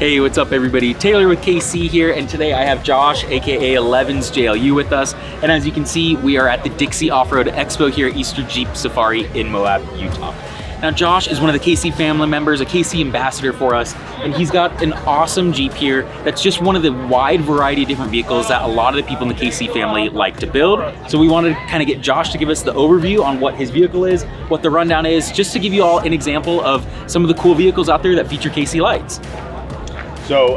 Hey, what's up everybody? Taylor with KC here, and today I have Josh, aka 11's JLU with us. And as you can see, we are at the Dixie Off-Road Expo here at Easter Jeep Safari in Moab, Utah. Now Josh is one of the KC family members, a KC ambassador for us, and he's got an awesome Jeep here that's just one of the wide variety of different vehicles that a lot of the people in the KC family like to build. So we wanted to kind of get Josh to give us the overview on what his vehicle is, what the rundown is, just to give you all an example of some of the cool vehicles out there that feature KC lights. So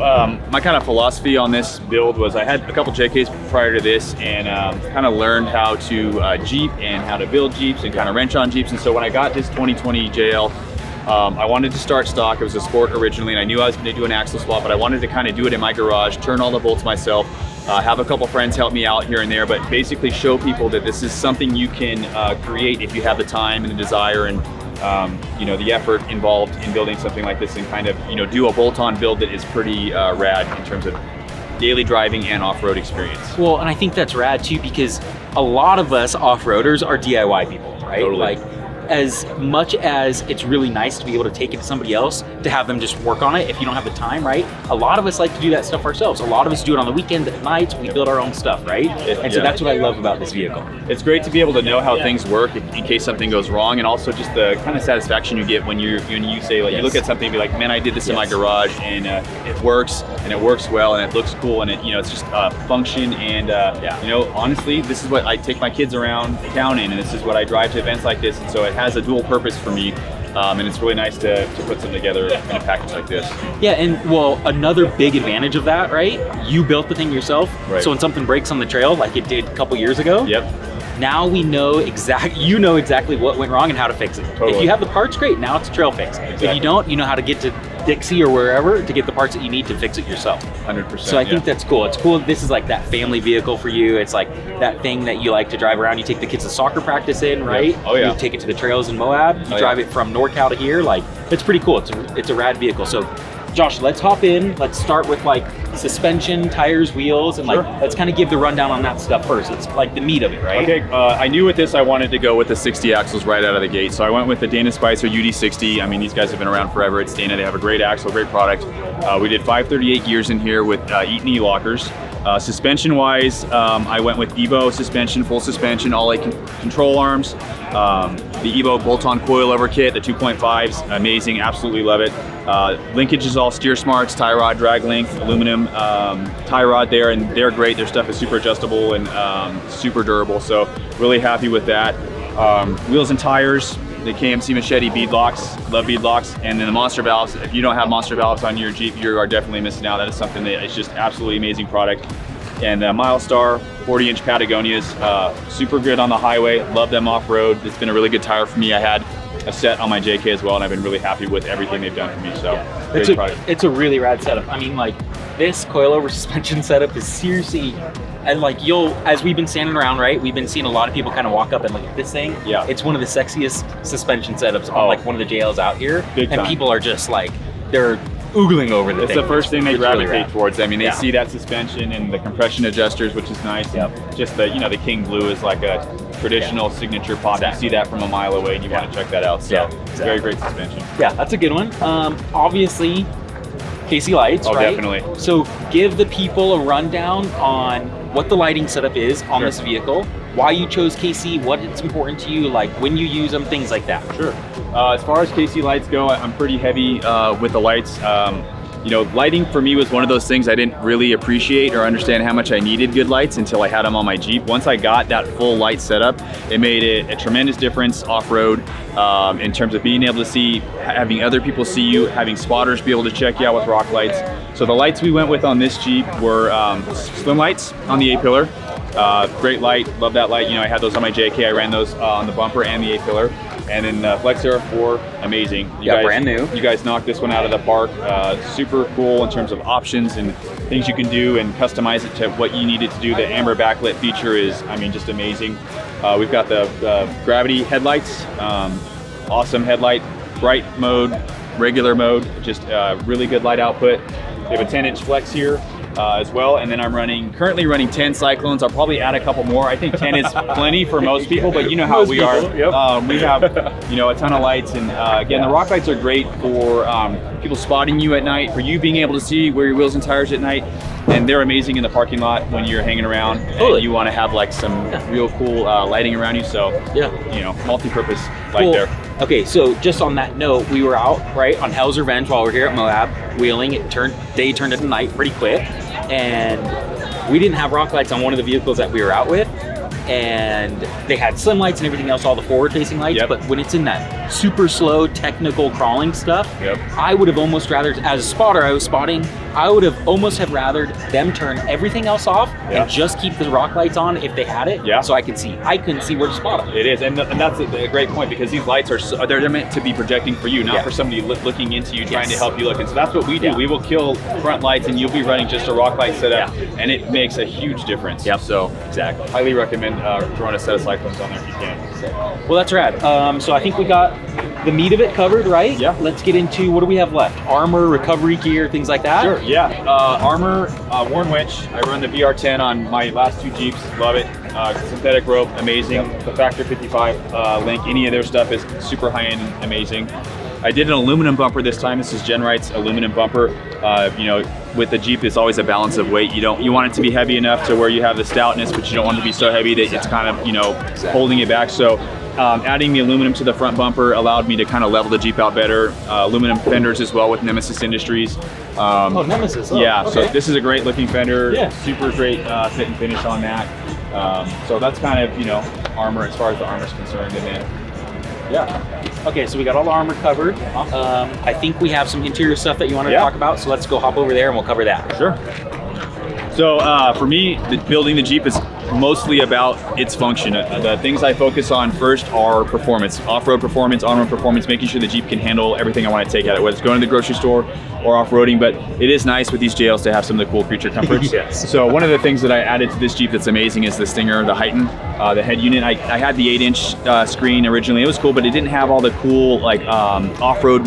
my kind of philosophy on this build was I had a couple JKs prior to this and kind of learned how to Jeep and how to build Jeeps and kind of wrench on Jeeps. And so when I got this 2020 JL, I wanted to start stock. It was a Sport originally, and I knew I was going to do an axle swap, but I wanted to kind of do it in my garage, turn all the bolts myself, have a couple friends help me out here and there, but basically show people that this is something you can create if you have the time and the desire and you know, the effort involved in building something like this, and kind of, you know, do a bolt-on build that is pretty rad in terms of daily driving and off-road experience. Well, and I think that's rad too, because a lot of us off-roaders are DIY people, right? Totally. Like, as much as it's really nice to be able to take it to somebody else, to have them just work on it if you don't have the time, right? A lot of us like to do that stuff ourselves. A lot of us do it on the weekend, at night, we build our own stuff, right? And so that's what I love about this vehicle. It's great to be able to know how things work in case something goes wrong, and also just the kind of satisfaction you get when you say, like, you look at something and be like, man, I did this in my garage, and it works, and it works well, and it looks cool, and it, you know, it's just function, and you know, honestly, this is what I take my kids around town in, and this is what I drive to events like this, and so it has a dual purpose for me, and it's really nice to put something together in a package like this. Yeah, and well, another big advantage of that, right? You built the thing yourself, so when something breaks on the trail, like it did a couple years ago, now we know you know exactly what went wrong and how to fix it. If you have the parts, great, now it's a trail fix. If you don't, you know how to get to Dixie or wherever to get the parts that you need to fix it yourself. 100%. So I think that's cool. It's cool. This is like that family vehicle for you. It's like that thing that you like to drive around. You take the kids to soccer practice in, right? Oh yeah. You take it to the trails in Moab. You drive it from NorCal to here. Like, it's pretty cool. It's a rad vehicle. So Josh, let's hop in. Let's start with like suspension, tires, wheels, and like let's kind of give the rundown on that stuff first. It's like the meat of it, right? Okay, I knew with this I wanted to go with the 60 axles right out of the gate, so I went with the Dana Spicer UD60. I mean, these guys have been around forever. It's Dana. They have a great axle, great product. We did 538 gears in here with Eaton E-Lockers. Suspension-wise, I went with Evo suspension, full suspension, all control arms. The Evo bolt-on coilover kit, the 2.5s, amazing, absolutely love it. Linkage is all Steer Smarts, tie rod, drag length, aluminum tie rod there, and they're great. Their stuff is super adjustable and super durable, so really happy with that. Wheels and tires, the KMC Machete Beadlocks, love Beadlocks, and then the monster valves. If you don't have monster valves on your Jeep, you are definitely missing out. That is something that is just absolutely amazing product. And Milestar 40-inch Patagonias, super good on the highway, love them off-road. It's been a really good tire for me. I had a set on my JK as well, and I've been really happy with everything they've done for me, so great product. It's a really rad setup. I mean, like, this coilover suspension setup is seriously, and like, as we've been standing around, right, we've been seeing a lot of people kind of walk up and look at this thing. Yeah. It's one of the sexiest suspension setups on like one of the JLs out here. Big time. And people are just like, they're oogling over the thing. It's the first thing they gravitate really towards. I mean, they see that suspension and the compression adjusters, which is nice. Just the, you know, the King Blue is like a traditional signature pop. You see that from a mile away, and you want to check that out. So very great suspension. Yeah, that's a good one. Obviously, KC lights, right? Definitely. So give the people a rundown on what the lighting setup is on this vehicle, why you chose KC, what it's important to you, like when you use them, things like that. Sure. As far as KC lights go, I'm pretty heavy with the lights. You know, lighting for me was one of those things I didn't really appreciate or understand how much I needed good lights until I had them on my Jeep. Once I got that full light setup, it made it a tremendous difference off-road in terms of being able to see, having other people see you, having spotters be able to check you out with rock lights. So the lights we went with on this Jeep were SlimLiTES on the A-pillar. Great light, love that light. You know, I had those on my JK. I ran those on the bumper and the A-pillar. And then Flex Era 4, amazing. You guys, brand new. You guys knocked this one out of the park. Super cool in terms of options and things you can do and customize it to what you need it to do. The amber backlit feature is, I mean, just amazing. We've got the gravity headlights, awesome headlight, bright mode, regular mode, just really good light output. We have a 10-inch flex here. as well. And then I'm currently running 10 Cyclones. I'll probably add a couple more. I think 10 is plenty for most people, but you know how we are. Yep. We have, you know, a ton of lights, and again, the rock lights are great for people spotting you at night, for you being able to see where your wheels and tires at night. And they're amazing in the parking lot when you're hanging around and you want to have like some real cool lighting around you. So you know, multi-purpose light there. Okay, so just on that note, we were out right on Hell's Revenge while we were here at Moab wheeling. Day turned into night pretty quick, and we didn't have rock lights on one of the vehicles that we were out with. And they had SlimLiTEs and everything else, all the forward-facing lights, but when it's in that super slow technical crawling stuff, I would have almost rather, as a spotter, I was spotting, I would have almost have rathered them turn everything else off and just keep the rock lights on if they had it, so I could see. I couldn't see where to spot them. It is, and that's a great point, because these lights are they're meant to be projecting for you, not for somebody looking into you, trying to help you look. And so that's what we do. We will kill front lights, and you'll be running just a rock light setup, and it makes a huge difference. So exactly, highly recommend throwing a set of Cyclones on there if you can. Well, that's rad. So I think we got the meat of it covered, right? Yeah. Let's get into, what do we have left? Armor, recovery gear, things like that? Sure, armor, worn winch. I run the VR10 on my last 2 Jeeps, love it. Synthetic rope, amazing. The Factor 55 link, any of their stuff is super high-end and amazing. I did an aluminum bumper this time. This is GenRight's aluminum bumper. You know, with the Jeep, it's always a balance of weight. You want it to be heavy enough to where you have the stoutness, but you don't want it to be so heavy that it's kind of, you know, holding it back. So adding the aluminum to the front bumper allowed me to kind of level the Jeep out better. Aluminum fenders as well with Nemesis Industries. Nemesis. So this is a great looking fender. Super great fit and finish on that. So that's kind of, you know, armor as far as the armor is concerned. And then okay, so we got all the armor covered. I think we have some interior stuff that you wanted to talk about, so let's go hop over there and we'll cover that. Sure. So for me, building the Jeep is mostly about its function. The things I focus on first are performance, off-road performance, on-road performance, making sure the Jeep can handle everything I want to take at it, whether it's going to the grocery store or off-roading. But it is nice with these JLs to have some of the cool creature comforts. So one of the things that I added to this Jeep that's amazing is the Stinger, the Heighten, the head unit. I had the 8-inch screen originally. It was cool, but it didn't have all the cool like off-road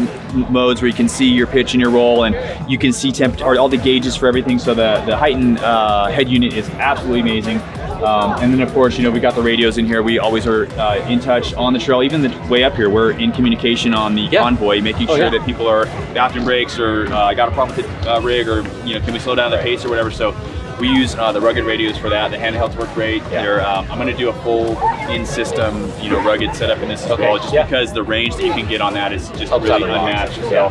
modes where you can see your pitch and your roll, and you can see or all the gauges for everything. So the Heighten head unit is absolutely amazing. And then of course, you know, we got the radios in here. We always are in touch on the trail. Even the way up here, we're in communication on the convoy, making sure that people are bathroom breaks, or I got a problem with the rig, or, you know, can we slow down the pace or whatever. So we use the rugged radios for that. The handhelds work great. I'm going to do a full in-system, you know, rugged setup in this as well, just because the range that you can get on that is just really unmatched. So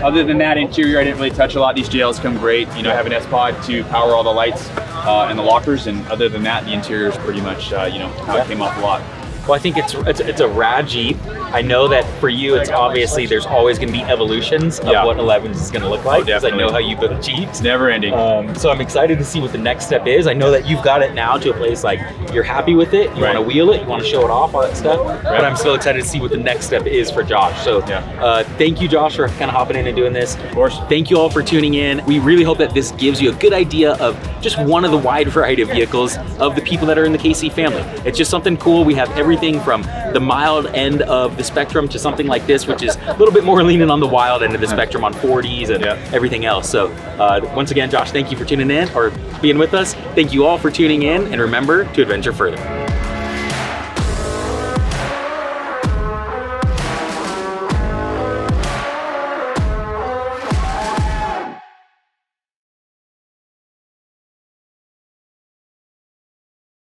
other than that, interior, I didn't really touch a lot. These JLs come great. You know, I have an S-Pod to power all the lights and the lockers, and other than that, the interior is pretty much, you know, how it came off a lot. Well, I think it's a rad Jeep. I know that for you, it's obviously there's always going to be evolutions of what 11s is going to look like, because I know how you build Jeeps. It's never ending. So I'm excited to see what the next step is. I know that you've got it now to a place like you're happy with it, you want to wheel it, you want to show it off, all that stuff. But I'm still excited to see what the next step is for Josh. So thank you, Josh, for kind of hopping in and doing this. Of course. Thank you all for tuning in. We really hope that this gives you a good idea of just one of the wide variety of vehicles of the people that are in the KC family. It's just something cool. We have everything from the mild end of the spectrum to something like this, which is a little bit more leaning on the wild end of the spectrum on 40s and everything else. So once again, Josh, thank you for tuning in or being with us. Thank you all for tuning in, and remember to adventure further.